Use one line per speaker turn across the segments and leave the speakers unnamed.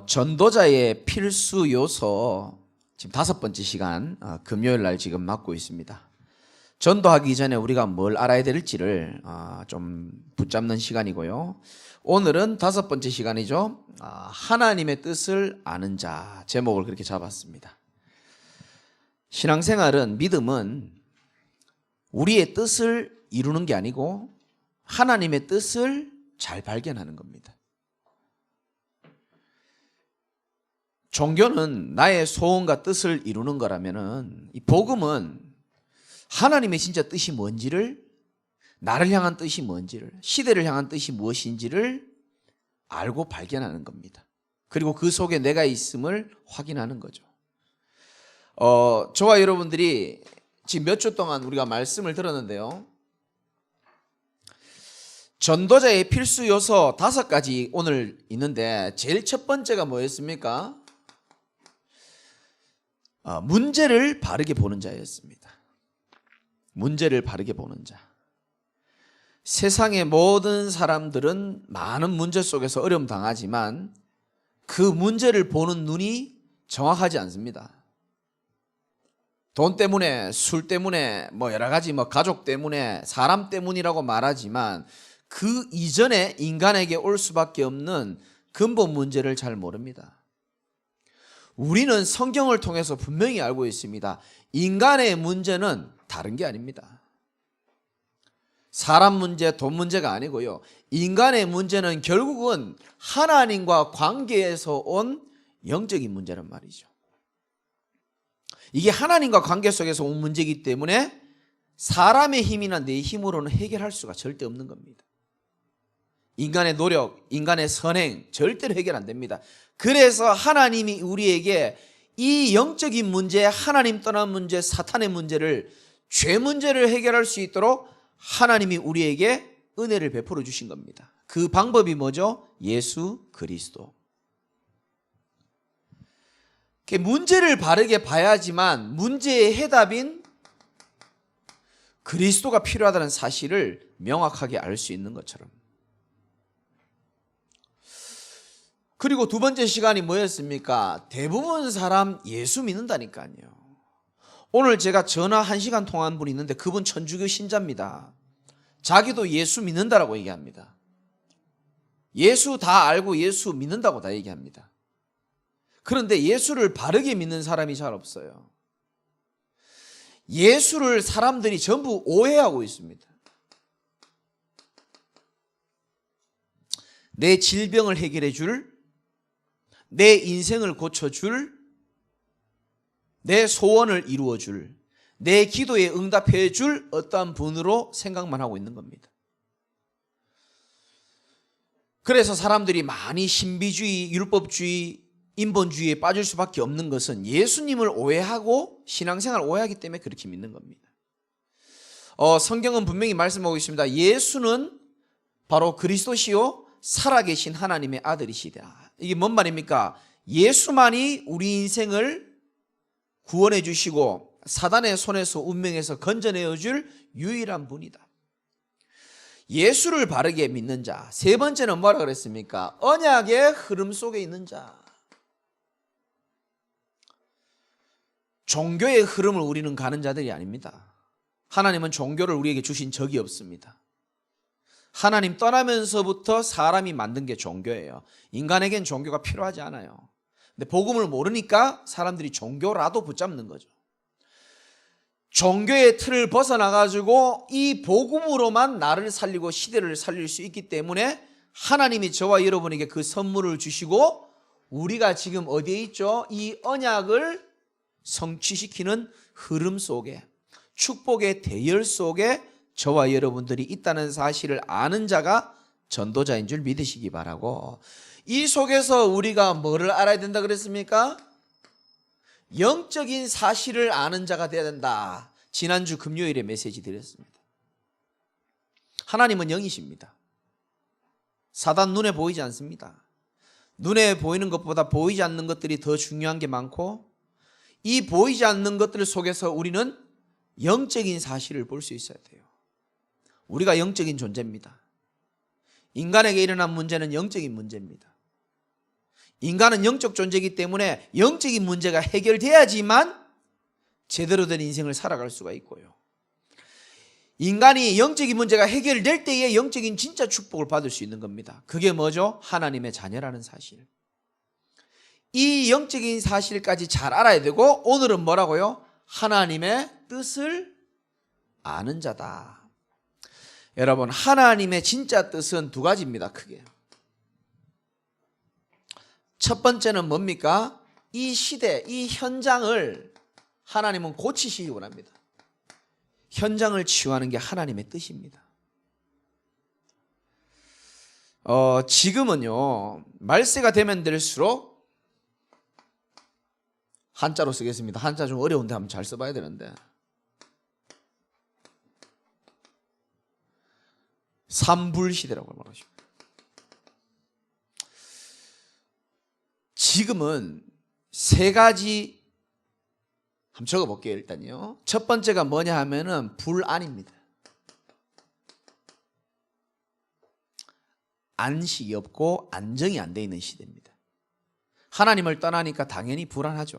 전도자의 필수 요소 지금 5번째 시간 금요일 날 지금 맡고 있습니다. 전도하기 전에 우리가 뭘 알아야 될지를 좀 붙잡는 시간이고요. 오늘은 5번째 시간이죠. 하나님의 뜻을 아는 자, 제목을 그렇게 잡았습니다. 신앙생활은, 믿음은 우리의 뜻을 이루는 게 아니고 하나님의 뜻을 잘 발견하는 겁니다. 종교는 나의 소원과 뜻을 이루는 거라면은, 이 복음은 하나님의 진짜 뜻이 뭔지를, 나를 향한 뜻이 뭔지를, 시대를 향한 뜻이 무엇인지를 알고 발견하는 겁니다. 그리고 그 속에 내가 있음을 확인하는 거죠. 저와 여러분들이 지금 몇 주 동안 우리가 말씀을 들었는데요, 전도자의 필수 요소 5가지 오늘 있는데, 제일 첫 번째가 뭐였습니까? 문제를 바르게 보는 자였습니다. 문제를 바르게 보는 자. 세상의 모든 사람들은 많은 문제 속에서 어려움 당하지만 그 문제를 보는 눈이 정확하지 않습니다. 돈 때문에, 술 때문에, 여러 가지 가족 때문에, 사람 때문이라고 말하지만 그 이전에 인간에게 올 수밖에 없는 근본 문제를 잘 모릅니다. 우리는 성경을 통해서 분명히 알고 있습니다. 인간의 문제는 다른 게 아닙니다. 사람 문제, 돈 문제가 아니고요. 인간의 문제는 결국은 하나님과 관계에서 온 영적인 문제란 말이죠. 이게 하나님과 관계 속에서 온 문제이기 때문에 사람의 힘이나 내 힘으로는 해결할 수가 절대 없는 겁니다. 인간의 노력, 인간의 선행 절대로 해결 안 됩니다. 그래서 하나님이 우리에게 이 영적인 문제, 하나님 떠난 문제, 사탄의 문제를, 죄 문제를 해결할 수 있도록 하나님이 우리에게 은혜를 베풀어 주신 겁니다. 그 방법이 뭐죠? 예수 그리스도. 문제를 바르게 봐야지만 문제의 해답인 그리스도가 필요하다는 사실을 명확하게 알 수 있는 것처럼. 그리고 두 번째 시간이 뭐였습니까? 대부분 사람 예수 믿는다니까요. 오늘 제가 전화 1시간 통화한 분이 있는데 그분 천주교 신자입니다. 자기도 예수 믿는다라고 얘기합니다. 예수 다 알고 예수 믿는다고 다 얘기합니다. 그런데 예수를 바르게 믿는 사람이 잘 없어요. 예수를 사람들이 전부 오해하고 있습니다. 내 질병을 해결해 줄, 내 인생을 고쳐줄, 내 소원을 이루어줄, 내 기도에 응답해줄 어떠한 분으로 생각만 하고 있는 겁니다. 그래서 사람들이 많이 신비주의, 율법주의, 인본주의에 빠질 수밖에 없는 것은 예수님을 오해하고 신앙생활을 오해하기 때문에 그렇게 믿는 겁니다. 성경은 분명히 말씀하고 있습니다. 예수는 바로 그리스도시요 살아계신 하나님의 아들이시다. 이게 뭔 말입니까? 예수만이 우리 인생을 구원해 주시고 사단의 손에서, 운명에서 건져내어 줄 유일한 분이다. 예수를 바르게 믿는 자. 세 번째는 뭐라 그랬습니까? 언약의 흐름 속에 있는 자. 종교의 흐름을 우리는 가는 자들이 아닙니다. 하나님은 종교를 우리에게 주신 적이 없습니다. 하나님 떠나면서부터 사람이 만든 게 종교예요. 인간에겐 종교가 필요하지 않아요. 근데 복음을 모르니까 사람들이 종교라도 붙잡는 거죠. 종교의 틀을 벗어나가지고 이 복음으로만 나를 살리고 시대를 살릴 수 있기 때문에 하나님이 저와 여러분에게 그 선물을 주시고 우리가 지금 어디에 있죠? 이 언약을 성취시키는 흐름 속에, 축복의 대열 속에 저와 여러분들이 있다는 사실을 아는 자가 전도자인 줄 믿으시기 바라고, 이 속에서 우리가 뭐를 알아야 된다 그랬습니까? 영적인 사실을 아는 자가 되어야 된다. 지난주 금요일에 메시지 드렸습니다. 하나님은 영이십니다. 사단 눈에 보이지 않습니다. 눈에 보이는 것보다 보이지 않는 것들이 더 중요한 게 많고, 이 보이지 않는 것들 속에서 우리는 영적인 사실을 볼 수 있어야 돼요. 우리가 영적인 존재입니다. 인간에게 일어난 문제는 영적인 문제입니다. 인간은 영적 존재이기 때문에 영적인 문제가 해결돼야지만 제대로 된 인생을 살아갈 수가 있고요. 인간이 영적인 문제가 해결될 때에 영적인 진짜 축복을 받을 수 있는 겁니다. 그게 뭐죠? 하나님의 자녀라는 사실. 이 영적인 사실까지 잘 알아야 되고, 오늘은 뭐라고요? 하나님의 뜻을 아는 자다. 여러분, 하나님의 진짜 뜻은 두 가지입니다. 크게. 첫 번째는 뭡니까? 이 시대, 이 현장을 하나님은 고치시기 원합니다. 현장을 치유하는 게 하나님의 뜻입니다. 지금은요, 말세가 되면 될수록, 한자로 쓰겠습니다. 한자 좀 어려운데 한번 잘 써봐야 되는데, 삼불시대라고 말하십니다. 지금은 세 가지 한번 적어볼게요. 일단요, 첫 번째가 뭐냐 하면은 불안입니다. 안식이 없고 안정이 안 돼 있는 시대입니다. 하나님을 떠나니까 당연히 불안하죠.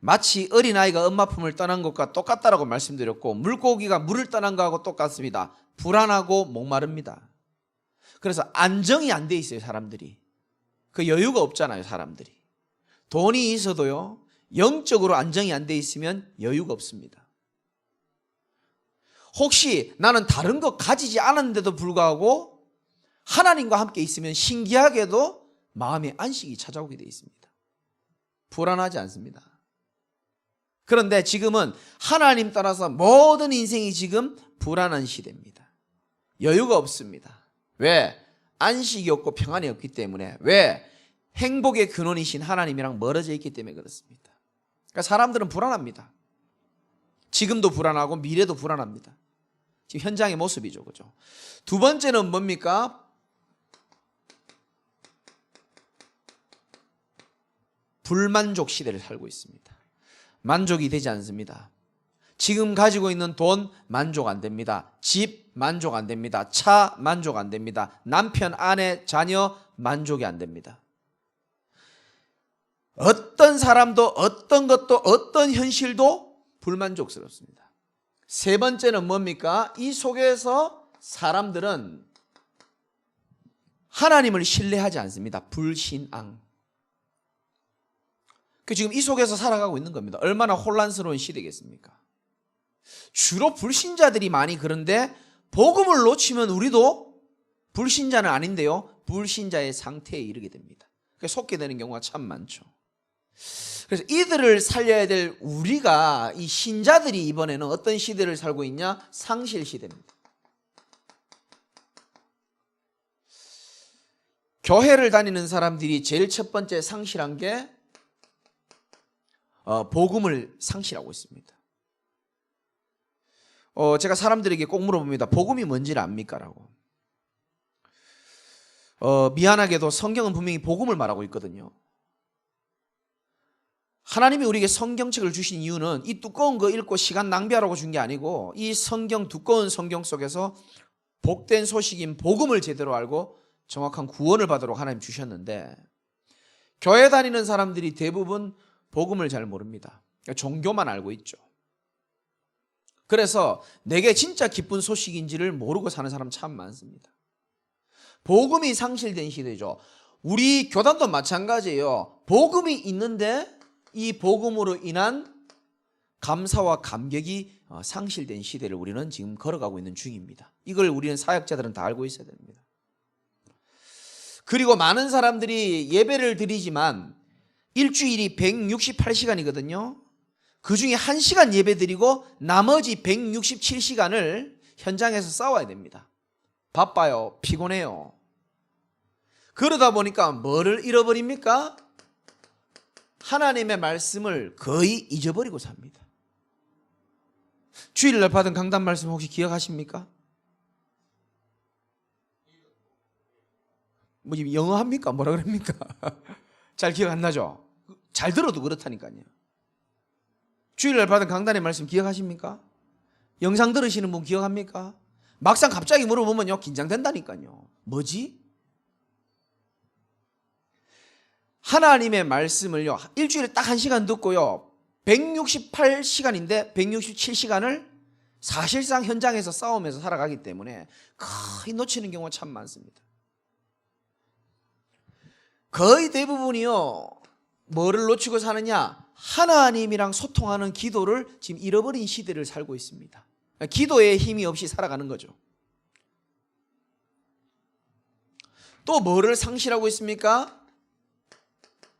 마치 어린아이가 엄마 품을 떠난 것과 똑같다라고 말씀드렸고, 물고기가 물을 떠난 것하고 똑같습니다. 불안하고 목마릅니다. 그래서 안정이 안 돼 있어요. 사람들이 그 여유가 없잖아요. 사람들이 돈이 있어도요, 영적으로 안정이 안 돼 있으면 여유가 없습니다. 혹시 나는 다른 거 가지지 않았는데도 불구하고 하나님과 함께 있으면 신기하게도 마음의 안식이 찾아오게 돼 있습니다. 불안하지 않습니다. 그런데 지금은 하나님 따라서 모든 인생이 지금 불안한 시대입니다. 여유가 없습니다. 왜? 안식이 없고 평안이 없기 때문에. 왜? 행복의 근원이신 하나님이랑 멀어져 있기 때문에 그렇습니다. 그러니까 사람들은 불안합니다. 지금도 불안하고 미래도 불안합니다. 지금 현장의 모습이죠. 그죠? 두 번째는 뭡니까? 불만족 시대를 살고 있습니다. 만족이 되지 않습니다. 지금 가지고 있는 돈 만족 안 됩니다. 집 만족 안 됩니다. 차 만족 안 됩니다. 남편, 아내, 자녀 만족이 안 됩니다. 어떤 사람도 어떤 것도 어떤 현실도 불만족스럽습니다. 세 번째는 뭡니까? 이 속에서 사람들은 하나님을 신뢰하지 않습니다. 불신앙. 지금 이 속에서 살아가고 있는 겁니다. 얼마나 혼란스러운 시대겠습니까? 주로 불신자들이 많이 그런데 복음을 놓치면 우리도 불신자는 아닌데요, 불신자의 상태에 이르게 됩니다. 속게 되는 경우가 참 많죠. 그래서 이들을 살려야 될 우리가, 이 신자들이 이번에는 어떤 시대를 살고 있냐? 상실 시대입니다. 교회를 다니는 사람들이 제일 첫 번째 상실한 게 복음을 상실하고 있습니다. 제가 사람들에게 꼭 물어봅니다. 복음이 뭔지를 압니까? 라고. 미안하게도 성경은 분명히 복음을 말하고 있거든요. 하나님이 우리에게 성경책을 주신 이유는 이 두꺼운 거 읽고 시간 낭비하라고 준 게 아니고, 이 성경, 두꺼운 성경 속에서 복된 소식인 복음을 제대로 알고 정확한 구원을 받도록 하나님 주셨는데, 교회 다니는 사람들이 대부분 복음을 잘 모릅니다. 종교만 알고 있죠. 그래서 내게 진짜 기쁜 소식인지를 모르고 사는 사람 참 많습니다. 복음이 상실된 시대죠. 우리 교단도 마찬가지예요. 복음이 있는데 이 복음으로 인한 감사와 감격이 상실된 시대를 우리는 지금 걸어가고 있는 중입니다. 이걸 우리는 사역자들은 다 알고 있어야 됩니다. 그리고 많은 사람들이 예배를 드리지만 일주일이 168시간이거든요. 그 중에 1시간 예배 드리고 나머지 167시간을 현장에서 싸워야 됩니다. 바빠요. 피곤해요. 그러다 보니까 뭐를 잃어버립니까? 하나님의 말씀을 거의 잊어버리고 삽니다. 주일날 받은 강단 말씀 혹시 기억하십니까? 뭐 영어 합니까? 뭐라 그럽니까? 잘 기억 안 나죠? 잘 들어도 그렇다니까요. 주일날 받은 강단의 말씀 기억하십니까? 영상 들으시는 분 기억합니까? 막상 갑자기 물어보면요, 긴장된다니까요. 뭐지? 하나님의 말씀을요, 일주일에 딱 1시간 듣고요, 168시간인데 167시간을 사실상 현장에서 싸우면서 살아가기 때문에 거의 놓치는 경우가 참 많습니다. 거의 대부분이요, 뭐를 놓치고 사느냐? 하나님이랑 소통하는 기도를 지금 잃어버린 시대를 살고 있습니다. 기도에 힘이 없이 살아가는 거죠. 또 뭐를 상실하고 있습니까?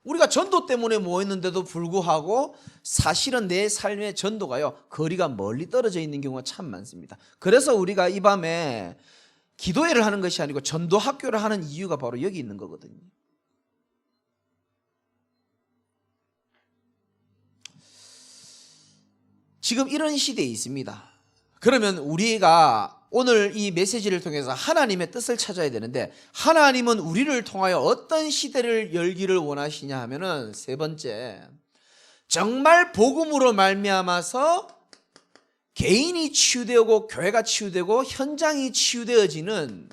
우리가 전도 때문에 모였는데도 불구하고 사실은 내 삶의 전도가요, 거리가 멀리 떨어져 있는 경우가 참 많습니다. 그래서 우리가 이 밤에 기도회를 하는 것이 아니고 전도 학교를 하는 이유가 바로 여기 있는 거거든요. 지금 이런 시대에 있습니다. 그러면 우리가 오늘 이 메시지를 통해서 하나님의 뜻을 찾아야 되는데, 하나님은 우리를 통하여 어떤 시대를 열기를 원하시냐 하면은, 세 번째, 정말 복음으로 말미암아서 개인이 치유되고 교회가 치유되고 현장이 치유되어지는,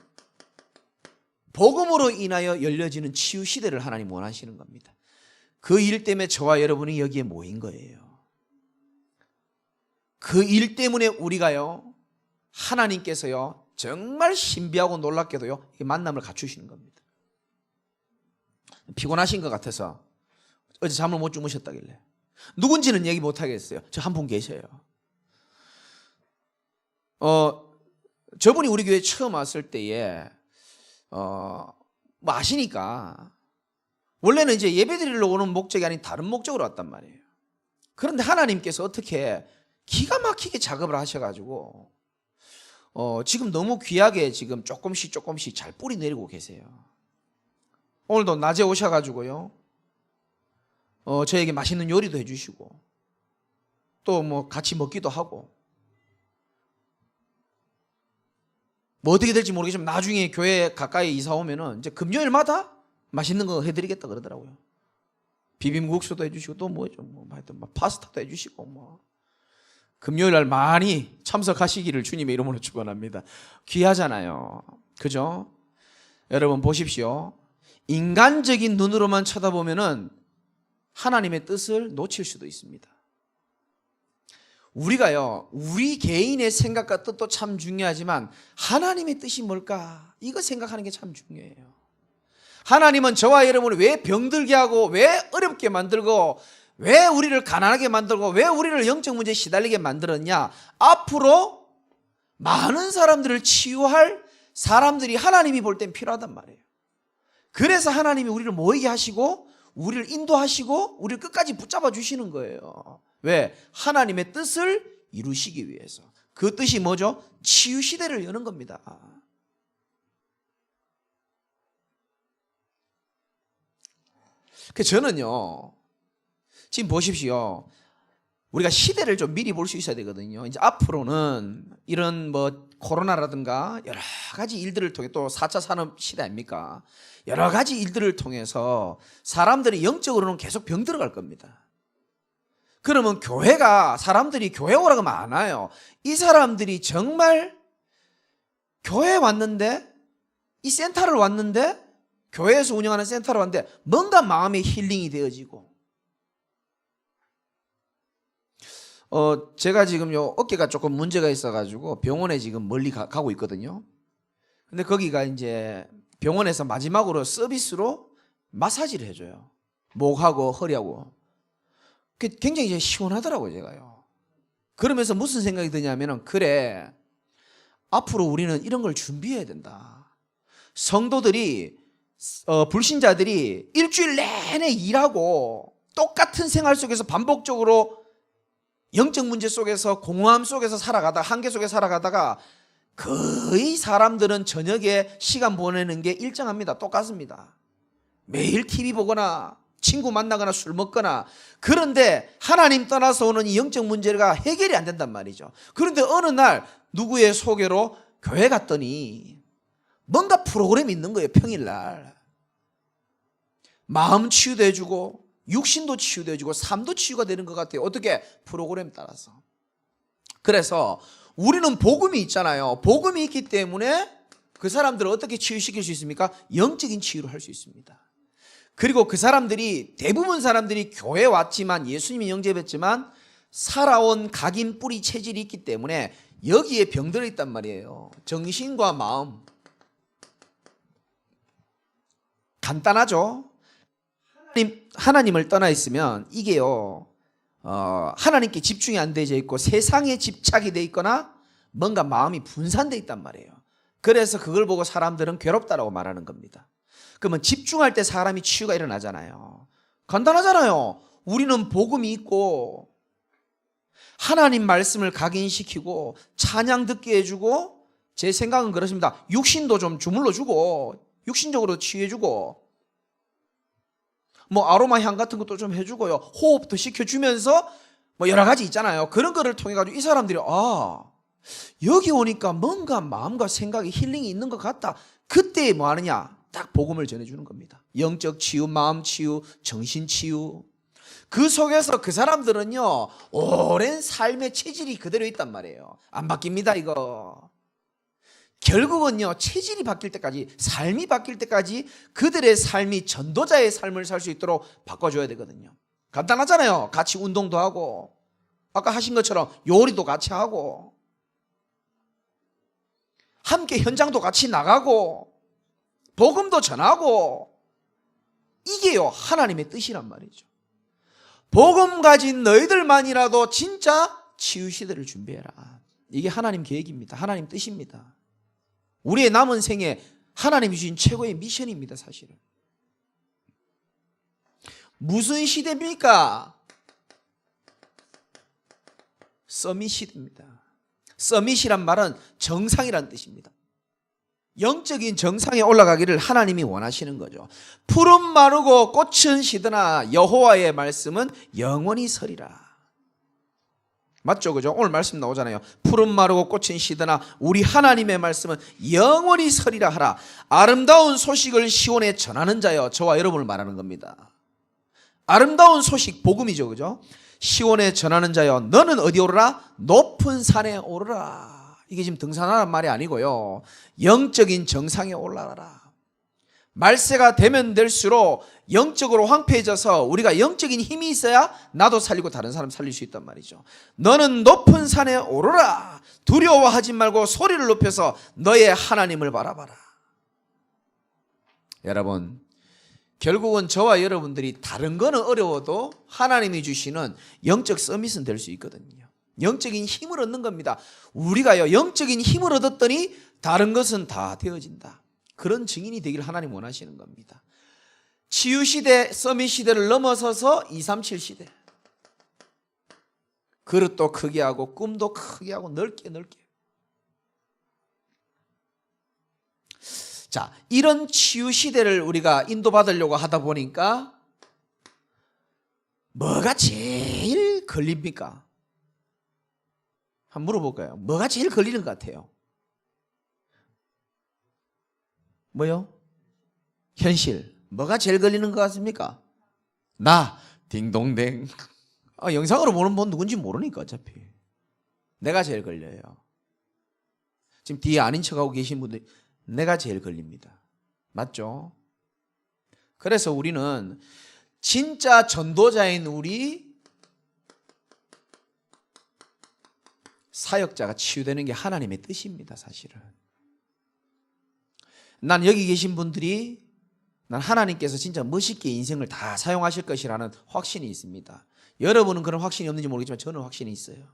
복음으로 인하여 열려지는 치유 시대를 하나님 원하시는 겁니다. 그 일 때문에 저와 여러분이 여기에 모인 거예요. 그 일 때문에 우리가요, 하나님께서요, 정말 신비하고 놀랍게도요, 이 만남을 갖추시는 겁니다. 피곤하신 것 같아서 어제 잠을 못 주무셨다길래, 누군지는 얘기 못 하겠어요. 저 한 분 계셔요. 저분이 우리 교회에 처음 왔을 때에 뭐 아시니까 원래는 이제 예배드리러 오는 목적이 아닌 다른 목적으로 왔단 말이에요. 그런데 하나님께서 어떻게 기가 막히게 작업을 하셔가지고 지금 너무 귀하게 지금 조금씩 잘 뿌리 내리고 계세요. 오늘도 낮에 오셔가지고요, 저에게 맛있는 요리도 해주시고, 또 뭐 같이 먹기도 하고, 뭐 어떻게 될지 모르겠지만 나중에 교회 가까이 이사 오면은 이제 금요일마다 맛있는 거 해드리겠다 그러더라고요. 비빔국수도 해주시고, 또 뭐죠, 뭐 하여튼 뭐 파스타도 해주시고, 뭐 금요일 날 많이 참석하시기를 주님의 이름으로 축원합니다. 귀하잖아요. 그죠? 여러분 보십시오. 인간적인 눈으로만 쳐다보면은 하나님의 뜻을 놓칠 수도 있습니다. 우리가요, 우리 개인의 생각과 뜻도 참 중요하지만 하나님의 뜻이 뭘까? 이거 생각하는 게 참 중요해요. 하나님은 저와 여러분을 왜 병들게 하고, 왜 어렵게 만들고, 왜 우리를 가난하게 만들고, 왜 우리를 영적 문제에 시달리게 만들었냐? 앞으로 많은 사람들을 치유할 사람들이 하나님이 볼 땐 필요하단 말이에요. 그래서 하나님이 우리를 모이게 하시고, 우리를 인도하시고, 우리를 끝까지 붙잡아 주시는 거예요. 왜? 하나님의 뜻을 이루시기 위해서. 그 뜻이 뭐죠? 치유 시대를 여는 겁니다. 저는요, 지금 보십시오. 우리가 시대를 좀 미리 볼 수 있어야 되거든요. 이제 앞으로는 이런 뭐 코로나라든가 여러 가지 일들을 통해, 또 4차 산업 시대 아닙니까? 여러 가지 일들을 통해서 사람들이 영적으로는 계속 병들어갈 겁니다. 그러면 사람들이 교회 오라고 하면 안 와요. 이 사람들이 정말 교회에 왔는데, 이 센터를 왔는데, 교회에서 운영하는 센터를 왔는데 뭔가 마음의 힐링이 되어지고, 제가 지금 어깨가 조금 문제가 있어가지고 병원에 지금 멀리 가고 있거든요. 근데 거기가 이제 병원에서 마지막으로 서비스로 마사지를 해줘요. 목하고 허리하고. 굉장히 이제 시원하더라고요, 제가요. 그러면서 무슨 생각이 드냐면은, 그래, 앞으로 우리는 이런 걸 준비해야 된다. 성도들이, 불신자들이 일주일 내내 일하고 똑같은 생활 속에서 반복적으로 영적 문제 속에서, 공허함 속에서 살아가다가, 한계 속에 살아가다가 거의 사람들은 저녁에 시간 보내는 게 일정합니다. 똑같습니다. 매일 TV 보거나 친구 만나거나 술 먹거나. 그런데 하나님 떠나서 오는 이 영적 문제가 해결이 안 된단 말이죠. 그런데 어느 날 누구의 소개로 교회 갔더니 뭔가 프로그램이 있는 거예요. 평일날 마음 치유도 해주고 육신도 치유도 해주고 삶도 치유가 되는 것 같아요. 어떻게? 프로그램 따라서. 그래서 우리는 복음이 있잖아요. 복음이 있기 때문에 그 사람들을 어떻게 치유시킬 수 있습니까? 영적인 치유를 할 수 있습니다. 그리고 그 사람들이 대부분 사람들이 교회 왔지만 예수님이 영접했지만 살아온 각인 뿌리 체질이 있기 때문에 여기에 병들어 있단 말이에요. 정신과 마음. 간단하죠. 하나님을 떠나 있으면 이게요, 하나님께 집중이 안 되어 있고 세상에 집착이 돼 있거나 뭔가 마음이 분산돼 있단 말이에요. 그래서 그걸 보고 사람들은 괴롭다라고 말하는 겁니다. 그러면 집중할 때 사람이 치유가 일어나잖아요. 간단하잖아요. 우리는 복음이 있고 하나님 말씀을 각인시키고 찬양 듣게 해주고, 제 생각은 그렇습니다. 육신도 좀 주물러 주고 육신적으로 치유해주고 뭐 아로마 향 같은 것도 좀 해주고요, 호흡도 시켜주면서 뭐 여러 가지 있잖아요. 그런 거를 통해 가지고 이 사람들이 여기 오니까 뭔가 마음과 생각에 힐링이 있는 것 같다. 그때 뭐 하느냐, 딱 복음을 전해주는 겁니다. 영적 치유, 마음 치유, 정신 치유. 그 속에서 그 사람들은요, 오랜 삶의 체질이 그대로 있단 말이에요. 안 바뀝니다. 이거 결국은요, 체질이 바뀔 때까지, 삶이 바뀔 때까지 그들의 삶이 전도자의 삶을 살 수 있도록 바꿔줘야 되거든요. 간단하잖아요. 같이 운동도 하고 아까 하신 것처럼 요리도 같이 하고 함께 현장도 같이 나가고 복음도 전하고, 이게요 하나님의 뜻이란 말이죠. 복음 가진 너희들만이라도 진짜 치유 시대를 준비해라. 이게 하나님 계획입니다. 하나님 뜻입니다. 우리의 남은 생에 하나님이 주신 최고의 미션입니다. 사실은 무슨 시대입니까? 서밋 시대입니다. 서밋이란 말은 정상이란 뜻입니다. 영적인 정상에 올라가기를 하나님이 원하시는 거죠. 푸른 마르고 꽃은 시드나 여호와의 말씀은 영원히 서리라. 맞죠? 그죠? 오늘 말씀 나오잖아요. 푸른 마르고 꽃은 시드나 우리 하나님의 말씀은 영원히 서리라 하라. 아름다운 소식을 시온에 전하는 자여, 저와 여러분을 말하는 겁니다. 아름다운 소식, 복음이죠. 그죠? 시온에 전하는 자여, 너는 어디 오르라? 높은 산에 오르라. 이게 지금 등산하라는 말이 아니고요, 영적인 정상에 올라가라. 말세가 되면 될수록 영적으로 황폐해져서 우리가 영적인 힘이 있어야 나도 살리고 다른 사람 살릴 수 있단 말이죠. 너는 높은 산에 오르라. 두려워하지 말고 소리를 높여서 너의 하나님을 바라봐라. 여러분, 결국은 저와 여러분들이 다른 거는 어려워도 하나님이 주시는 영적 서밋은 될 수 있거든요. 영적인 힘을 얻는 겁니다. 우리가요, 영적인 힘을 얻었더니 다른 것은 다 되어진다. 그런 증인이 되기를 하나님 원하시는 겁니다. 치유시대, 서밋 시대를 넘어서서 237 시대. 그릇도 크게 하고 꿈도 크게 하고 넓게. 자, 이런 치유시대를 우리가 인도받으려고 하다 보니까 뭐가 제일 걸립니까? 한번 물어볼까요? 뭐가 제일 걸리는 것 같아요? 뭐요? 현실. 뭐가 제일 걸리는 것 같습니까? 나 딩동댕. 영상으로 보는 분 누군지 모르니까 어차피. 내가 제일 걸려요. 지금 뒤에 아닌 척하고 계신 분들이 내가 제일 걸립니다. 맞죠? 그래서 우리는 진짜 전도자인 우리 사역자가 치유되는 게 하나님의 뜻입니다. 사실은 난 여기 계신 분들이, 난 하나님께서 진짜 멋있게 인생을 다 사용하실 것이라는 확신이 있습니다. 여러분은 그런 확신이 없는지 모르겠지만 저는 확신이 있어요.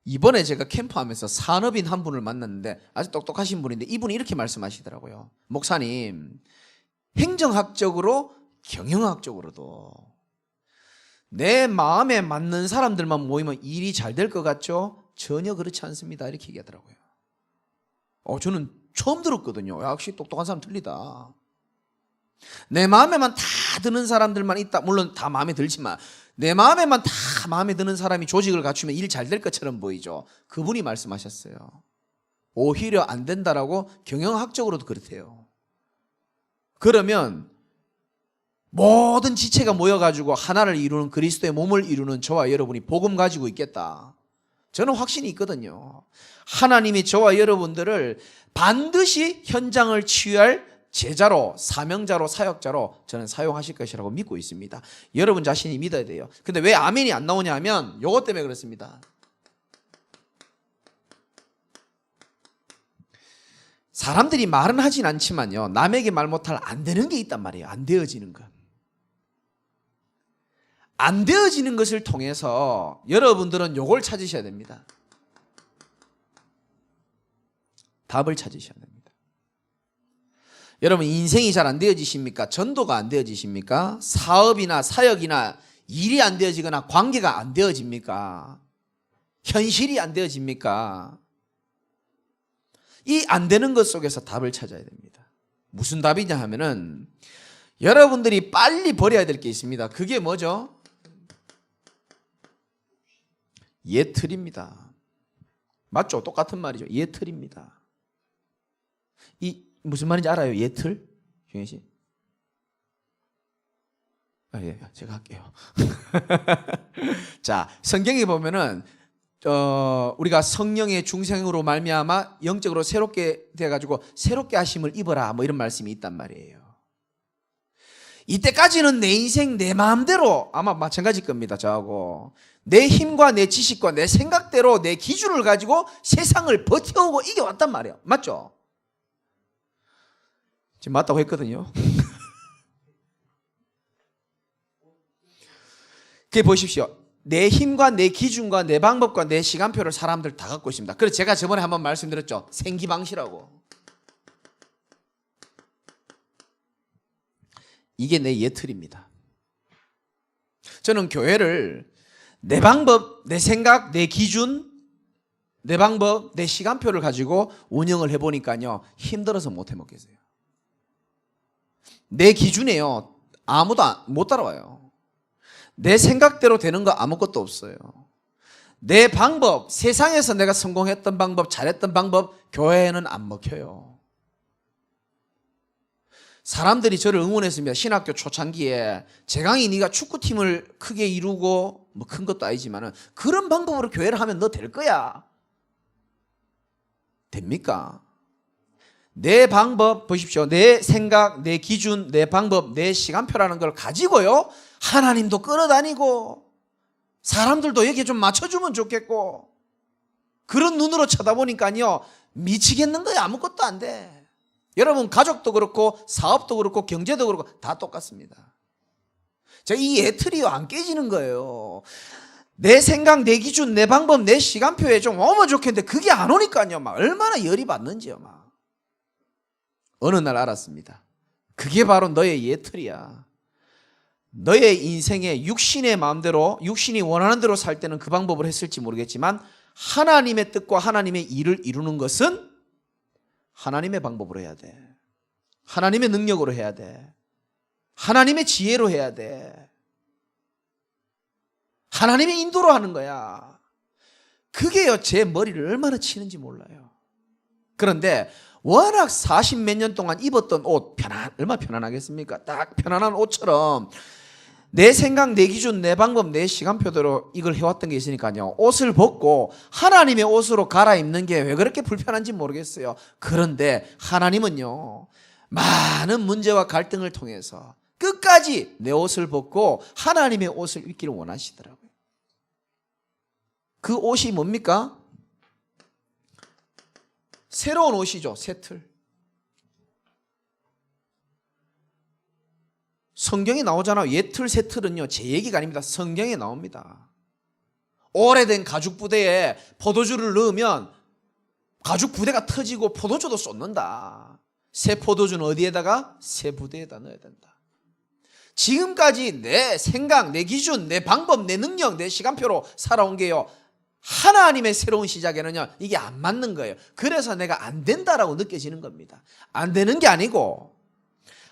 이번에 제가 캠프하면서 산업인 한 분을 만났는데 아주 똑똑하신 분인데 이분이 이렇게 말씀하시더라고요. 목사님, 행정학적으로 경영학적으로도 내 마음에 맞는 사람들만 모이면 일이 잘 될 것 같죠? 전혀 그렇지 않습니다. 이렇게 얘기하더라고요. 저는 처음 들었거든요. 역시 똑똑한 사람 틀리다. 내 마음에만 다 드는 사람들만 있다. 물론 다 마음에 들지만 내 마음에만 다 마음에 드는 사람이 조직을 갖추면 일 잘 될 것처럼 보이죠. 그분이 말씀하셨어요. 오히려 안 된다라고 경영학적으로도 그렇대요. 그러면 모든 지체가 모여가지고 하나를 이루는 그리스도의 몸을 이루는 저와 여러분이 복음 가지고 있겠다. 저는 확신이 있거든요. 하나님이 저와 여러분들을 반드시 현장을 치유할 제자로, 사명자로, 사역자로 저는 사용하실 것이라고 믿고 있습니다. 여러분 자신이 믿어야 돼요. 근데 왜 아멘이 안 나오냐 하면 이것 때문에 그렇습니다. 사람들이 말은 하진 않지만요, 남에게 말 못할 안 되는 게 있단 말이에요. 안 되어지는 것. 안 되어지는 것을 통해서 여러분들은 요걸 찾으셔야 됩니다. 답을 찾으셔야 됩니다. 여러분 인생이 잘 안 되어지십니까? 전도가 안 되어지십니까? 사업이나 사역이나 일이 안 되어지거나 관계가 안 되어집니까? 현실이 안 되어집니까? 이 안 되는 것 속에서 답을 찾아야 됩니다. 무슨 답이냐 하면은 여러분들이 빨리 버려야 될 게 있습니다. 그게 뭐죠? 예틀입니다. 맞죠? 똑같은 말이죠. 예틀입니다. 이 무슨 말인지 알아요? 예틀? 중현 씨? 예, 제가 할게요. 자, 성경에 보면은 우리가 성령의 중생으로 말미암아 영적으로 새롭게 돼가지고 새롭게 하심을 입어라 뭐 이런 말씀이 있단 말이에요. 이때까지는 내 인생 내 마음대로 아마 마찬가지일 겁니다. 저하고 내 힘과 내 지식과 내 생각대로 내 기준을 가지고 세상을 버텨오고 이겨왔단 말이에요. 맞죠? 지금 맞다고 했거든요. 그게 보십시오. 내 힘과 내 기준과 내 방법과 내 시간표를 사람들 다 갖고 있습니다. 그래서 제가 저번에 한번 말씀드렸죠. 생기방시라고. 이게 내 예틀입니다. 저는 교회를 내 방법, 내 생각, 내 기준, 내 방법, 내 시간표를 가지고 운영을 해보니까요, 힘들어서 못 해먹겠어요. 내 기준에요, 아무도 못 따라와요. 내 생각대로 되는 거 아무것도 없어요. 내 방법, 세상에서 내가 성공했던 방법, 잘했던 방법, 교회에는 안 먹혀요. 사람들이 저를 응원했습니다. 신학교 초창기에 재강이 네가 축구팀을 크게 이루고 뭐 큰 것도 아니지만 그런 방법으로 교회를 하면 너 될 거야. 됩니까? 내 방법 보십시오. 내 생각, 내 기준, 내 방법, 내 시간표라는 걸 가지고요, 하나님도 끌어다니고 사람들도 여기에 좀 맞춰주면 좋겠고 그런 눈으로 쳐다보니까요 미치겠는 거예요. 아무것도 안 돼. 여러분 가족도 그렇고 사업도 그렇고 경제도 그렇고 다 똑같습니다. 이 예틀이 안 깨지는 거예요. 내 생각, 내 기준, 내 방법, 내 시간표에 좀 오면 좋겠는데 그게 안 오니까요 막 얼마나 열이 받는지요. 막 어느 날 알았습니다. 그게 바로 너의 예틀이야. 너의 인생에 육신의 마음대로, 육신이 원하는 대로 살 때는 그 방법을 했을지 모르겠지만 하나님의 뜻과 하나님의 일을 이루는 것은 하나님의 방법으로 해야 돼. 하나님의 능력으로 해야 돼. 하나님의 지혜로 해야 돼. 하나님의 인도로 하는 거야. 그게요 제 머리를 얼마나 치는지 몰라요. 그런데 워낙 40몇 년 동안 입었던 옷 얼마나 편안하겠습니까? 딱 편안한 옷처럼 내 생각, 내 기준, 내 방법, 내 시간표대로 이걸 해왔던 게 있으니까요, 옷을 벗고 하나님의 옷으로 갈아입는 게 왜 그렇게 불편한지 모르겠어요. 그런데 하나님은요 많은 문제와 갈등을 통해서 끝까지 내 옷을 벗고 하나님의 옷을 입기를 원하시더라고요. 그 옷이 뭡니까? 새로운 옷이죠. 새 틀. 성경에 나오잖아요. 예틀 새 틀은요 제 얘기가 아닙니다. 성경에 나옵니다. 오래된 가죽 부대에 포도주를 넣으면 가죽 부대가 터지고 포도주도 쏟는다. 새 포도주는 어디에다가? 새 부대에다 넣어야 된다. 지금까지 내 생각, 내 기준, 내 방법, 내 능력, 내 시간표로 살아온 게요, 하나님의 새로운 시작에는요 이게 안 맞는 거예요. 그래서 내가 안 된다라고 느껴지는 겁니다. 안 되는 게 아니고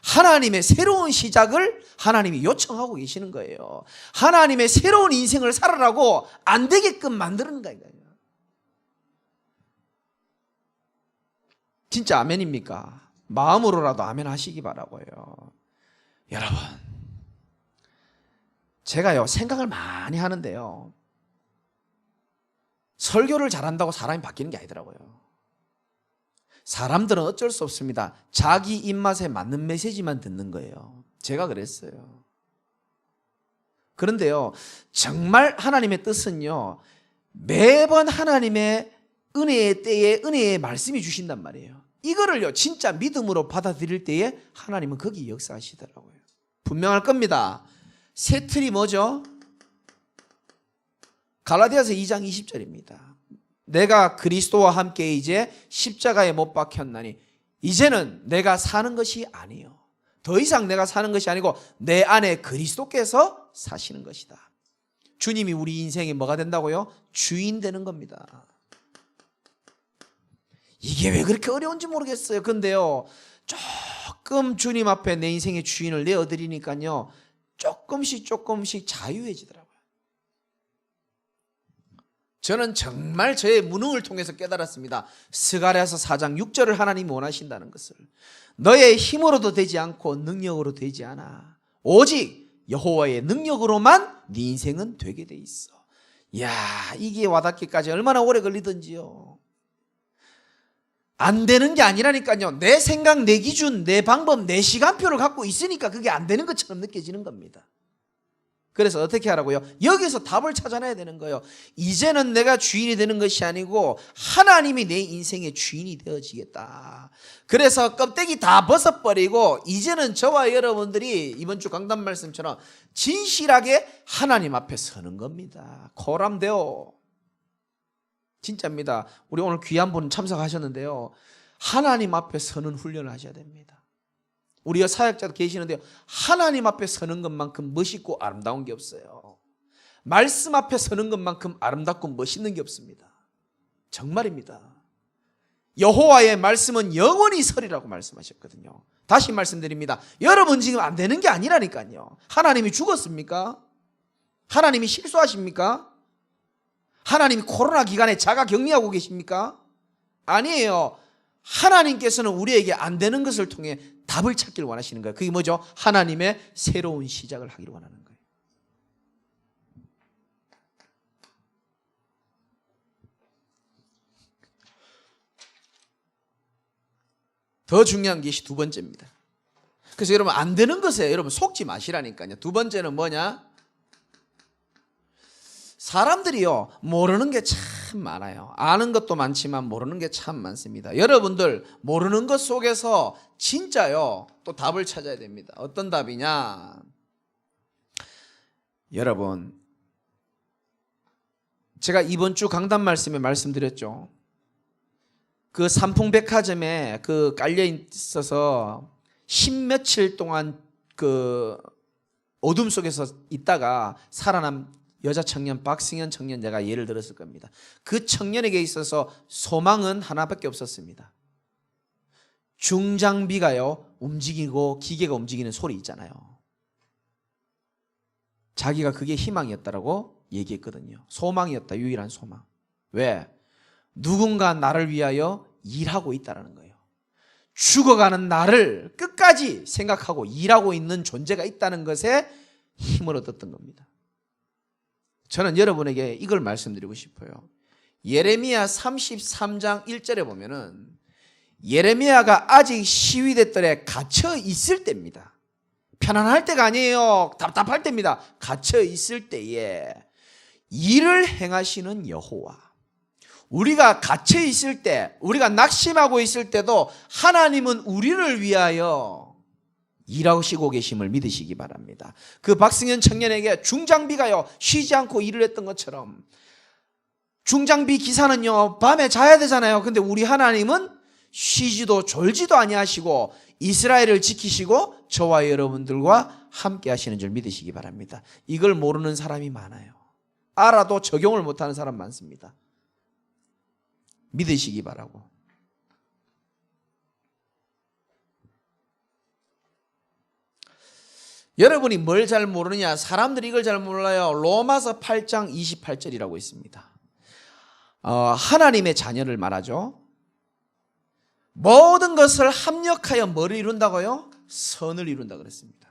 하나님의 새로운 시작을 하나님이 요청하고 계시는 거예요. 하나님의 새로운 인생을 살아라고 안 되게끔 만드는 거예요. 진짜 아멘입니까? 마음으로라도 아멘 하시기 바라고요. 여러분, 제가요 생각을 많이 하는데요, 설교를 잘한다고 사람이 바뀌는 게 아니더라고요. 사람들은 어쩔 수 없습니다. 자기 입맛에 맞는 메시지만 듣는 거예요. 제가 그랬어요. 그런데요, 정말 하나님의 뜻은요, 매번 하나님의 은혜의 때에 은혜의 말씀이 주신단 말이에요. 이거를요, 진짜 믿음으로 받아들일 때에 하나님은 거기 역사하시더라고요. 분명할 겁니다. 새 틀이 뭐죠? 갈라디아서 2장 20절입니다. 내가 그리스도와 함께 이제 십자가에 못 박혔나니 이제는 내가 사는 것이 아니요. 더 이상 내가 사는 것이 아니고 내 안에 그리스도께서 사시는 것이다. 주님이 우리 인생에 뭐가 된다고요? 주인 되는 겁니다. 이게 왜 그렇게 어려운지 모르겠어요. 그런데요, 조금 주님 앞에 내 인생의 주인을 내어드리니까요, 조금씩 자유해지더라고요. 저는 정말 저의 무능을 통해서 깨달았습니다. 스가랴서 4장 6절을 하나님이 원하신다는 것을. 너의 힘으로도 되지 않고 능력으로 되지 않아. 오직 여호와의 능력으로만 네 인생은 되게 돼 있어. 이야, 이게 와닿기까지 얼마나 오래 걸리던지요. 안 되는 게 아니라니까요. 내 생각, 내 기준, 내 방법, 내 시간표를 갖고 있으니까 그게 안 되는 것처럼 느껴지는 겁니다. 그래서 어떻게 하라고요? 여기서 답을 찾아내야 되는 거예요. 이제는 내가 주인이 되는 것이 아니고 하나님이 내 인생의 주인이 되어지겠다. 그래서 껍데기 다 벗어버리고 이제는 저와 여러분들이 이번 주 강단 말씀처럼 진실하게 하나님 앞에 서는 겁니다. 코람데오. 진짜입니다. 우리 오늘 귀한 분 참석하셨는데요, 하나님 앞에 서는 훈련을 하셔야 됩니다. 우리 사역자도 계시는데요, 하나님 앞에 서는 것만큼 멋있고 아름다운 게 없어요. 말씀 앞에 서는 것만큼 아름답고 멋있는 게 없습니다. 정말입니다. 여호와의 말씀은 영원히 서리라고 말씀하셨거든요. 다시 말씀드립니다. 여러분 지금 안 되는 게 아니라니까요. 하나님이 죽었습니까? 하나님이 실수하십니까? 하나님이 코로나 기간에 자가 격리하고 계십니까? 아니에요. 하나님께서는 우리에게 안 되는 것을 통해 답을 찾기를 원하시는 거예요. 그게 뭐죠? 하나님의 새로운 시작을 하기를 원하는 거예요. 더 중요한 것이 두 번째입니다. 그래서 여러분 안 되는 것에 여러분 속지 마시라니까요. 두 번째는 뭐냐? 사람들이요, 모르는 게 참 많아요. 아는 것도 많지만 모르는 게 참 많습니다. 여러분들 모르는 것 속에서 진짜요, 또 답을 찾아야 됩니다. 어떤 답이냐? 여러분, 제가 이번 주 강단 말씀에 말씀드렸죠. 그 삼풍백화점에 그 깔려 있어서 10며칠 동안 그 어둠 속에서 있다가 살아남 여자 청년 박승현 청년, 제가 예를 들었을 겁니다. 그 청년에게 있어서 소망은 하나밖에 없었습니다. 중장비가요 움직이고 기계가 움직이는 소리 있잖아요. 자기가 그게 희망이었다라고 얘기했거든요. 소망이었다, 유일한 소망. 왜? 누군가 나를 위하여 일하고 있다는 거예요. 죽어가는 나를 끝까지 생각하고 일하고 있는 존재가 있다는 것에 힘을 얻었던 겁니다. 저는 여러분에게 이걸 말씀드리고 싶어요. 예레미야 33장 1절에 보면은 예레미야가 아직 시위대 뜰에 갇혀 있을 때입니다. 편안할 때가 아니에요. 답답할 때입니다. 갇혀 있을 때에 일을 행하시는 여호와. 우리가 갇혀 있을 때, 우리가 낙심하고 있을 때도 하나님은 우리를 위하여 일하시고 계심을 믿으시기 바랍니다. 그 박승현 청년에게 중장비가요 쉬지 않고 일을 했던 것처럼, 중장비 기사는요 밤에 자야 되잖아요. 근데 우리 하나님은 쉬지도 졸지도 아니하시고 이스라엘을 지키시고 저와 여러분들과 함께 하시는 줄 믿으시기 바랍니다. 이걸 모르는 사람이 많아요. 알아도 적용을 못하는 사람 많습니다. 믿으시기 바라고. 여러분이 뭘 잘 모르느냐? 사람들이 이걸 잘 몰라요. 로마서 8장 28절이라고 있습니다. 하나님의 자녀를 말하죠. 모든 것을 합력하여 뭐를 이룬다고요? 선을 이룬다 그랬습니다.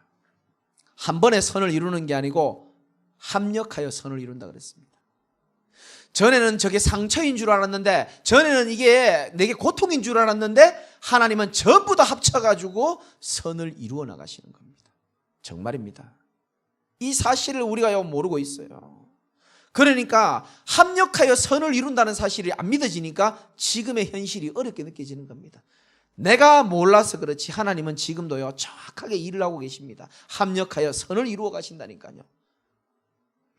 한 번에 선을 이루는 게 아니고 합력하여 선을 이룬다 그랬습니다. 전에는 저게 상처인 줄 알았는데, 전에는 이게 내게 고통인 줄 알았는데 하나님은 전부 다 합쳐가지고 선을 이루어 나가시는 겁니다. 정말입니다. 이 사실을 우리가 모르고 있어요. 그러니까 합력하여 선을 이룬다는 사실이 안 믿어지니까 지금의 현실이 어렵게 느껴지는 겁니다. 내가 몰라서 그렇지 하나님은 지금도요 정확하게 일을 하고 계십니다. 합력하여 선을 이루어 가신다니까요.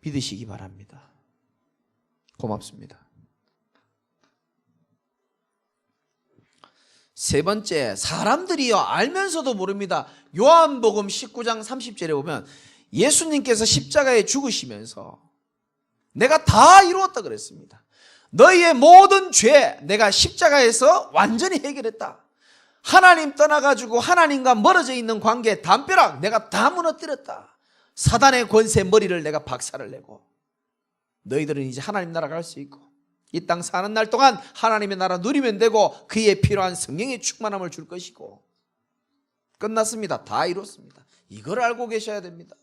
믿으시기 바랍니다. 고맙습니다. 세 번째, 사람들이요 알면서도 모릅니다. 요한복음 19장 30절에 보면 예수님께서 십자가에 죽으시면서 내가 다 이루었다 그랬습니다. 너희의 모든 죄 내가 십자가에서 완전히 해결했다. 하나님 떠나가지고 하나님과 멀어져 있는 관계 담벼락 내가 다 무너뜨렸다. 사단의 권세 머리를 내가 박살을 내고 너희들은 이제 하나님 나라 갈 수 있고 이 땅 사는 날 동안 하나님의 나라 누리면 되고 그에 필요한 성령의 충만함을 줄 것이고 끝났습니다. 다 이뤘습니다. 이걸 알고 계셔야 됩니다.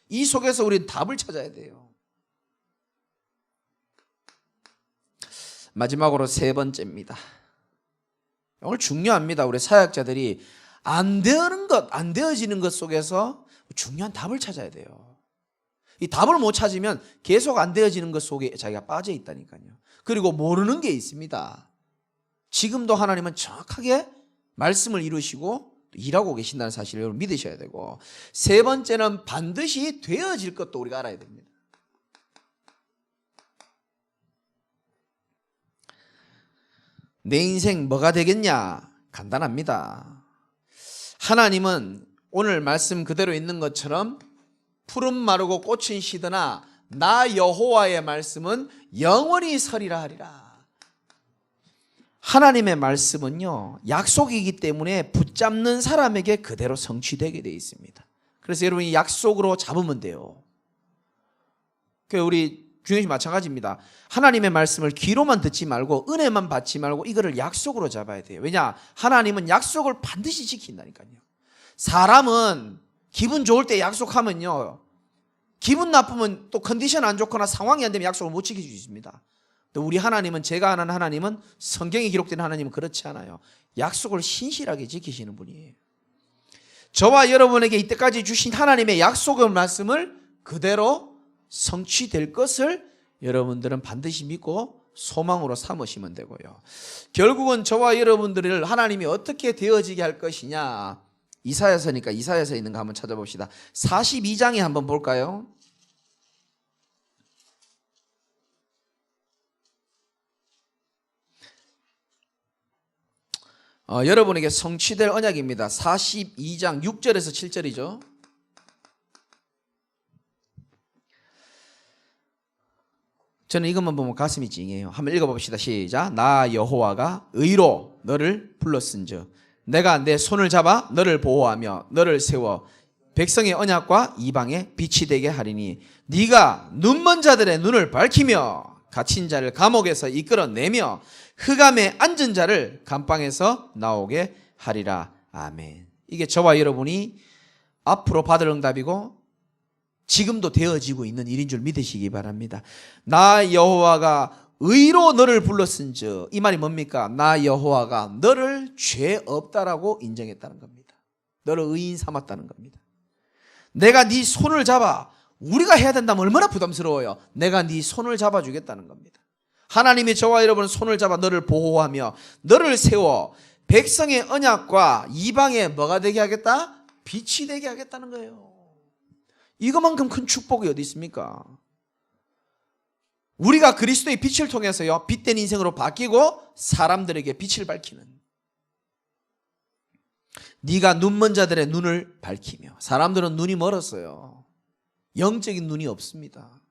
이 속에서 우리는 답을 찾아야 돼요. 마지막으로 세 번째입니다. 오늘 중요합니다. 우리 사역자들이 안 되는 것, 안 되어지는 것 속에서 중요한 답을 찾아야 돼요. 이 답을 못 찾으면 계속 안 되어지는 것 속에 자기가 빠져 있다니까요. 그리고 모르는 게 있습니다. 지금도 하나님은 정확하게 말씀을 이루시고 일하고 계신다는 사실을 여러분 믿으셔야 되고, 세 번째는 반드시 되어질 것도 우리가 알아야 됩니다. 내 인생 뭐가 되겠냐? 간단합니다. 하나님은 오늘 말씀 그대로 있는 것처럼 푸른 마르고 꽃은 시드나 나 여호와의 말씀은 영원히 서리라 하리라. 하나님의 말씀은요 약속이기 때문에 붙잡는 사람에게 그대로 성취되게 되어 있습니다. 그래서 여러분이 약속으로 잡으면 돼요. 우리 중요시 마찬가지입니다. 하나님의 말씀을 귀로만 듣지 말고 은혜만 받지 말고 이거를 약속으로 잡아야 돼요. 왜냐? 하나님은 약속을 반드시 지킨다니까요. 사람은 기분 좋을 때 약속하면요 기분 나쁘면 또 컨디션 안 좋거나 상황이 안 되면 약속을 못 지킬 수 있습니다. 또 우리 하나님은, 제가 아는 하나님은, 성경에 기록된 하나님은 그렇지 않아요. 약속을 신실하게 지키시는 분이에요. 저와 여러분에게 이때까지 주신 하나님의 약속의 말씀을 그대로 성취될 것을 여러분들은 반드시 믿고 소망으로 삼으시면 되고요. 결국은 저와 여러분들을 하나님이 어떻게 되어지게 할 것이냐, 이사야서니까 이사야서에 있는 거 한번 찾아봅시다. 42장에 한번 볼까요? 여러분에게 성취될 언약입니다. 42장 6절에서 7절이죠. 저는 이것만 보면 가슴이 찡해요. 한번 읽어봅시다. 시작. 나 여호와가 의로 너를 불렀은즉 내가 내 손을 잡아 너를 보호하며 너를 세워 백성의 언약과 이방의 빛이 되게 하리니 네가 눈먼 자들의 눈을 밝히며 갇힌 자를 감옥에서 이끌어내며 흑암에 앉은 자를 감방에서 나오게 하리라. 아멘. 이게 저와 여러분이 앞으로 받을 응답이고 지금도 되어지고 있는 일인 줄 믿으시기 바랍니다. 나 여호와가 의로 너를 불렀은즉, 이 말이 뭡니까? 나 여호와가 너를 죄 없다라고 인정했다는 겁니다. 너를 의인 삼았다는 겁니다. 내가 네 손을 잡아, 우리가 해야 된다면 얼마나 부담스러워요. 내가 네 손을 잡아주겠다는 겁니다. 하나님이 저와 여러분의 손을 잡아 너를 보호하며 너를 세워 백성의 언약과 이방의 뭐가 되게 하겠다? 빛이 되게 하겠다는 거예요. 이거만큼 큰 축복이 어디 있습니까? 우리가 그리스도의 빛을 통해서요 빛된 인생으로 바뀌고 사람들에게 빛을 밝히는, 네가 눈먼 자들의 눈을 밝히며, 사람들은 눈이 멀었어요. 영적인 눈이 없습니다.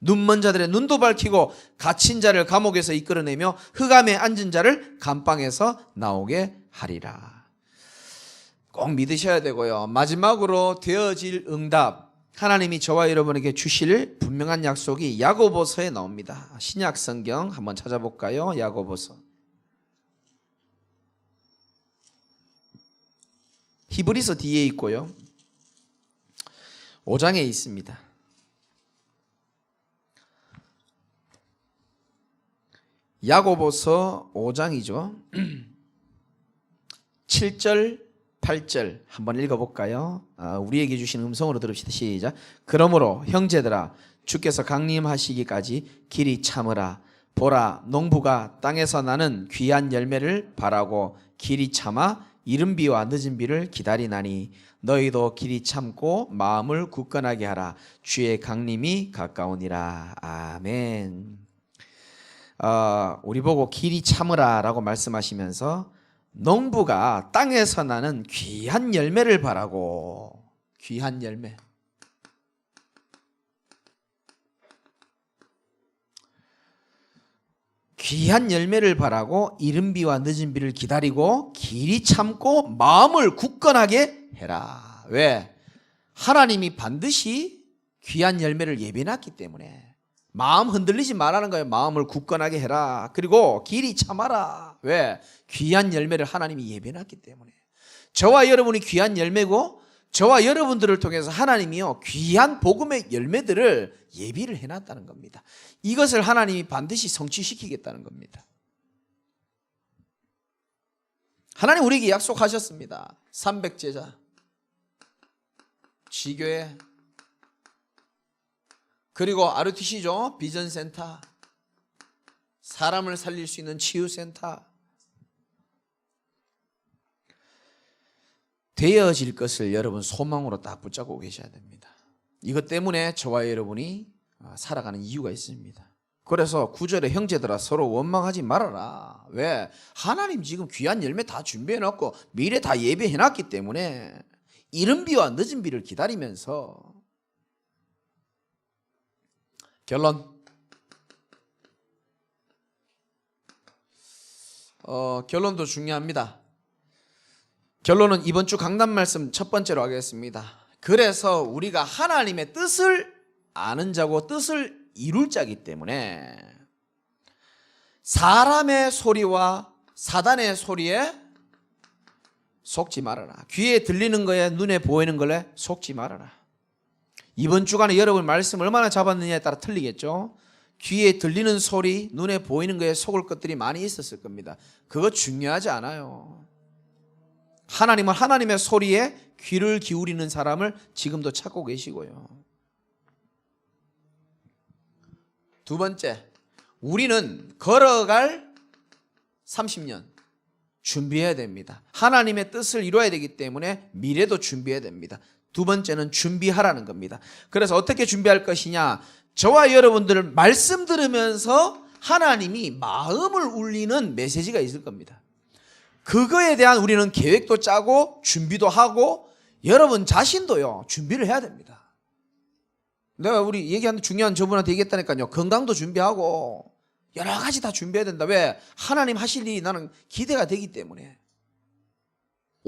눈먼 자들의 눈도 밝히고 갇힌 자를 감옥에서 이끌어내며 흑암에 앉은 자를 감방에서 나오게 하리라. 꼭 믿으셔야 되고요. 마지막으로 되어질 응답, 하나님이 저와 여러분에게 주실 분명한 약속이 야고보서에 나옵니다. 신약 성경 한번 찾아볼까요? 야고보서. 히브리서 뒤에 있고요. 5장에 있습니다. 야고보서 5장이죠. 7절 8절 한번 읽어볼까요? 우리에게 주신 음성으로 들읍시다. 시작. 그러므로 형제들아 주께서 강림하시기까지 길이 참으라. 보라 농부가 땅에서 나는 귀한 열매를 바라고 길이 참아 이른 비와 늦은 비를 기다리나니 너희도 길이 참고 마음을 굳건하게 하라. 주의 강림이 가까우니라. 아멘. 우리 보고 길이 참으라 라고 말씀하시면서 농부가 땅에서 나는 귀한 열매를 바라고, 귀한 열매, 귀한 열매를 바라고 이른 비와 늦은 비를 기다리고 길이 참고 마음을 굳건하게 해라. 왜? 하나님이 반드시 귀한 열매를 예비해놨기 때문에 마음 흔들리지 말라는 거예요. 마음을 굳건하게 해라. 그리고 길이 참아라. 왜? 귀한 열매를 하나님이 예비해놨기 때문에. 저와 여러분이 귀한 열매고 저와 여러분들을 통해서 하나님이요 귀한 복음의 열매들을 예비를 해놨다는 겁니다. 이것을 하나님이 반드시 성취시키겠다는 겁니다. 하나님 우리에게 약속하셨습니다. 300제자, 지교회, 그리고 RUTC죠. 비전센터, 사람을 살릴 수 있는 치유센터, 되어질 것을 여러분 소망으로 딱 붙잡고 계셔야 됩니다. 이것 때문에 저와 여러분이 살아가는 이유가 있습니다. 그래서 9절에 형제들아 서로 원망하지 말아라. 왜? 하나님 지금 귀한 열매 다 준비해놨고 미래 다 예배해놨기 때문에 이른 비와 늦은 비를 기다리면서. 결론도 중요합니다. 결론은 이번 주 강단 말씀 첫 번째로 하겠습니다. 그래서 우리가 하나님의 뜻을 아는 자고 뜻을 이룰 자이기 때문에 사람의 소리와 사단의 소리에 속지 말아라. 귀에 들리는 거에 눈에 보이는 거에 속지 말아라. 이번 주간에 여러분 말씀 얼마나 잡았느냐에 따라 틀리겠죠. 귀에 들리는 소리, 눈에 보이는 거에 속을 것들이 많이 있었을 겁니다. 그거 중요하지 않아요. 하나님은 하나님의 소리에 귀를 기울이는 사람을 지금도 찾고 계시고요. 두 번째, 우리는 걸어갈 30년 준비해야 됩니다. 하나님의 뜻을 이루어야 되기 때문에 미래도 준비해야 됩니다. 두 번째는 준비하라는 겁니다. 그래서 어떻게 준비할 것이냐? 저와 여러분들 말씀 들으면서 하나님이 마음을 울리는 메시지가 있을 겁니다. 그거에 대한 우리는 계획도 짜고 준비도 하고 여러분 자신도요 준비를 해야 됩니다. 내가 우리 얘기하는 중요한 저분한테 얘기했다니까요. 건강도 준비하고 여러 가지 다 준비해야 된다. 왜? 하나님 하실 일이 나는 기대가 되기 때문에.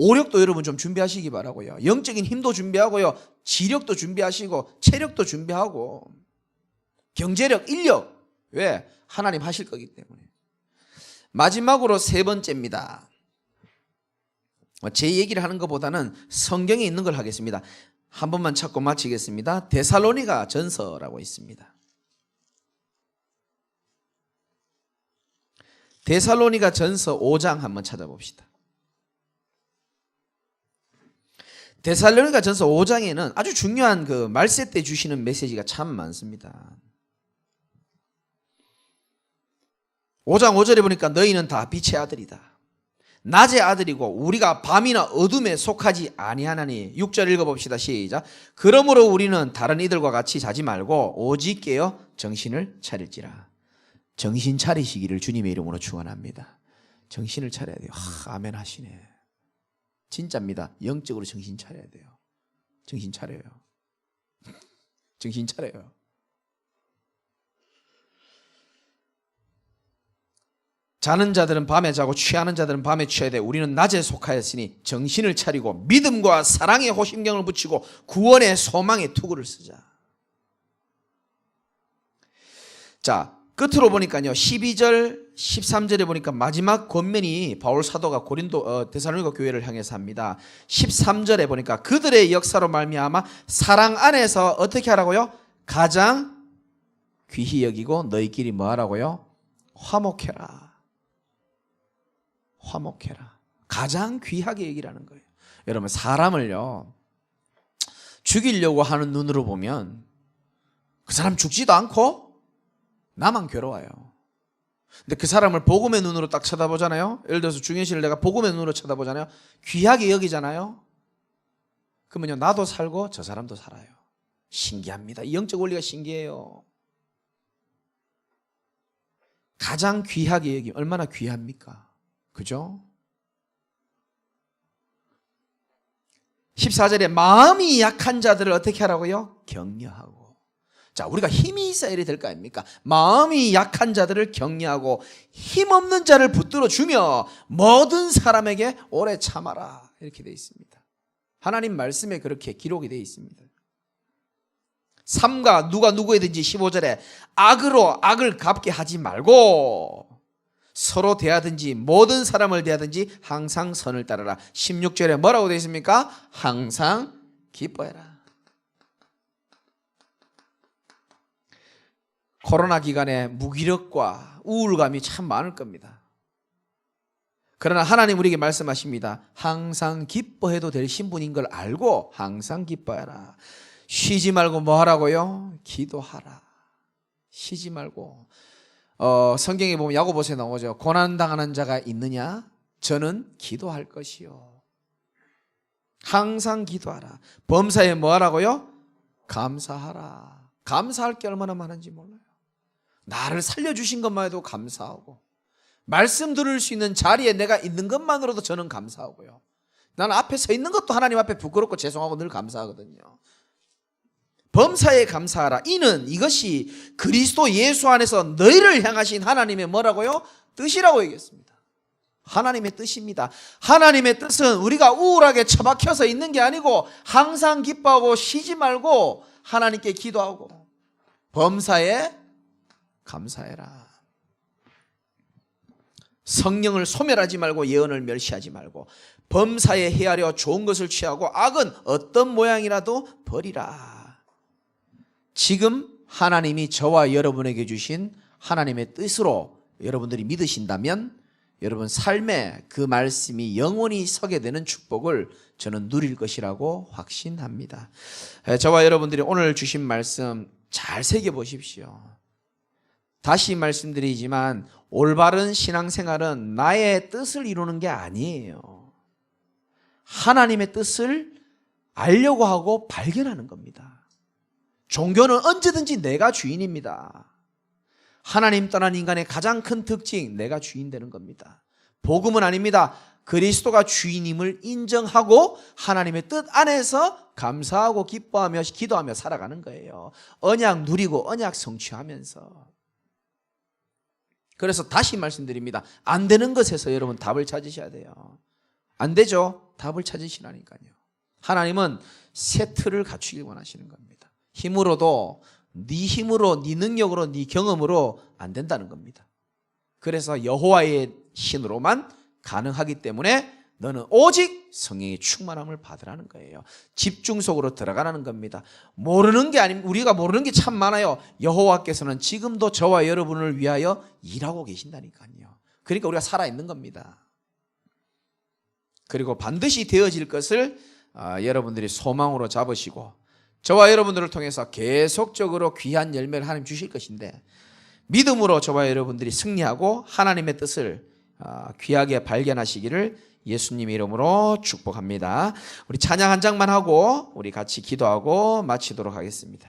오력도 여러분 좀 준비하시기 바라고요. 영적인 힘도 준비하고요. 지력도 준비하시고 체력도 준비하고 경제력, 인력. 왜? 하나님 하실 거기 때문에. 마지막으로 세 번째입니다. 제 얘기를 하는 것보다는 성경에 있는 걸 하겠습니다. 한 번만 찾고 마치겠습니다. 데살로니가 전서라고 있습니다. 데살로니가 전서 5장 한번 찾아봅시다. 데살로니가 전서 5장에는 아주 중요한 그 말세 때 주시는 메시지가 참 많습니다. 5장 5절에 보니까 너희는 다 빛의 아들이다. 낮의 아들이고 우리가 밤이나 어둠에 속하지 아니하나니. 6절 읽어봅시다. 시작. 그러므로 우리는 다른 이들과 같이 자지 말고 오직 깨어 정신을 차릴지라. 정신 차리시기를 주님의 이름으로 축원합니다. 정신을 차려야 돼요. 아멘 하시네. 진짜입니다. 영적으로 정신 차려야 돼요. 정신 차려요. 정신 차려요. 자는 자들은 밤에 자고 취하는 자들은 밤에 취해야 돼. 우리는 낮에 속하였으니 정신을 차리고 믿음과 사랑의 호심경을 붙이고 구원의 소망의 투구를 쓰자. 자, 끝으로 보니까요 12절 13절에 보니까 마지막 권면이 바울 사도가 데살로니가 교회를 향해서 합니다. 13절에 보니까 그들의 역사로 말미암아 사랑 안에서 어떻게 하라고요? 가장 귀히 여기고 너희끼리 뭐 하라고요? 화목해라. 화목해라. 가장 귀하게 여기라는 거예요. 여러분, 사람을요 죽이려고 하는 눈으로 보면 그 사람 죽지도 않고 나만 괴로워요. 근데 그 사람을 복음의 눈으로 딱 쳐다보잖아요. 예를 들어서 중현 씨를 내가 복음의 눈으로 쳐다보잖아요. 귀하게 여기잖아요. 그러면요, 나도 살고 저 사람도 살아요. 신기합니다. 이 영적 원리가 신기해요. 가장 귀하게 여기 얼마나 귀합니까? 그죠? 14절에 마음이 약한 자들을 어떻게 하라고요? 격려하고. 자, 우리가 힘이 있어야 될 거 아닙니까? 마음이 약한 자들을 격려하고 힘없는 자를 붙들어 주며 모든 사람에게 오래 참아라. 이렇게 되어 있습니다. 하나님 말씀에 그렇게 기록이 되어 있습니다. 삼가 누가 누구에든지 15절에 악으로 악을 갚게 하지 말고 서로 대하든지 모든 사람을 대하든지 항상 선을 따르라. 16절에 뭐라고 되어 있습니까? 항상 기뻐해라. 코로나 기간에 무기력과 우울감이 참 많을 겁니다. 그러나 하나님 우리에게 말씀하십니다. 항상 기뻐해도 될 신분인 걸 알고 항상 기뻐해라. 쉬지 말고 뭐 하라고요? 기도하라. 쉬지 말고. 성경에 보면 야고보서에 나오죠. 고난당하는 자가 있느냐? 저는 기도할 것이요. 항상 기도하라. 범사에 뭐 하라고요? 감사하라. 감사할 게 얼마나 많은지 몰라요. 나를 살려주신 것만 해도 감사하고, 말씀 들을 수 있는 자리에 내가 있는 것만으로도 저는 감사하고요. 나는 앞에 서 있는 것도 하나님 앞에 부끄럽고 죄송하고 늘 감사하거든요. 범사에 감사하라. 이는 이것이 그리스도 예수 안에서 너희를 향하신 하나님의 뭐라고요? 뜻이라고 얘기했습니다. 하나님의 뜻입니다. 하나님의 뜻은 우리가 우울하게 처박혀서 있는 게 아니고 항상 기뻐하고 쉬지 말고 하나님께 기도하고 범사에 감사해라. 성령을 소멸하지 말고 예언을 멸시하지 말고 범사에 헤아려 좋은 것을 취하고 악은 어떤 모양이라도 버리라. 지금 하나님이 저와 여러분에게 주신 하나님의 뜻으로 여러분들이 믿으신다면 여러분 삶에 그 말씀이 영원히 서게 되는 축복을 저는 누릴 것이라고 확신합니다. 저와 여러분들이 오늘 주신 말씀 잘 새겨보십시오. 다시 말씀드리지만 올바른 신앙생활은 나의 뜻을 이루는 게 아니에요. 하나님의 뜻을 알려고 하고 발견하는 겁니다. 종교는 언제든지 내가 주인입니다. 하나님 떠난 인간의 가장 큰 특징, 내가 주인 되는 겁니다. 복음은 아닙니다. 그리스도가 주인임을 인정하고 하나님의 뜻 안에서 감사하고 기뻐하며 기도하며 살아가는 거예요. 언약 누리고 언약 성취하면서. 그래서 다시 말씀드립니다. 안 되는 것에서 여러분 답을 찾으셔야 돼요. 안 되죠? 답을 찾으시라니까요. 하나님은 새 틀을 갖추길 원하시는 겁니다. 힘으로도 네 힘으로, 네 능력으로, 네 경험으로 안 된다는 겁니다. 그래서 여호와의 신으로만 가능하기 때문에 너는 오직 성령의 충만함을 받으라는 거예요. 집중 속으로 들어가라는 겁니다. 모르는 게 아닙니다. 우리가 모르는 게 참 많아요. 여호와께서는 지금도 저와 여러분을 위하여 일하고 계신다니까요. 그러니까 우리가 살아있는 겁니다. 그리고 반드시 되어질 것을 여러분들이 소망으로 잡으시고 저와 여러분들을 통해서 계속적으로 귀한 열매를 하나님 주실 것인데 믿음으로 저와 여러분들이 승리하고 하나님의 뜻을 귀하게 발견하시기를 예수님의 이름으로 축복합니다. 우리 찬양 한 장만 하고 우리 같이 기도하고 마치도록 하겠습니다.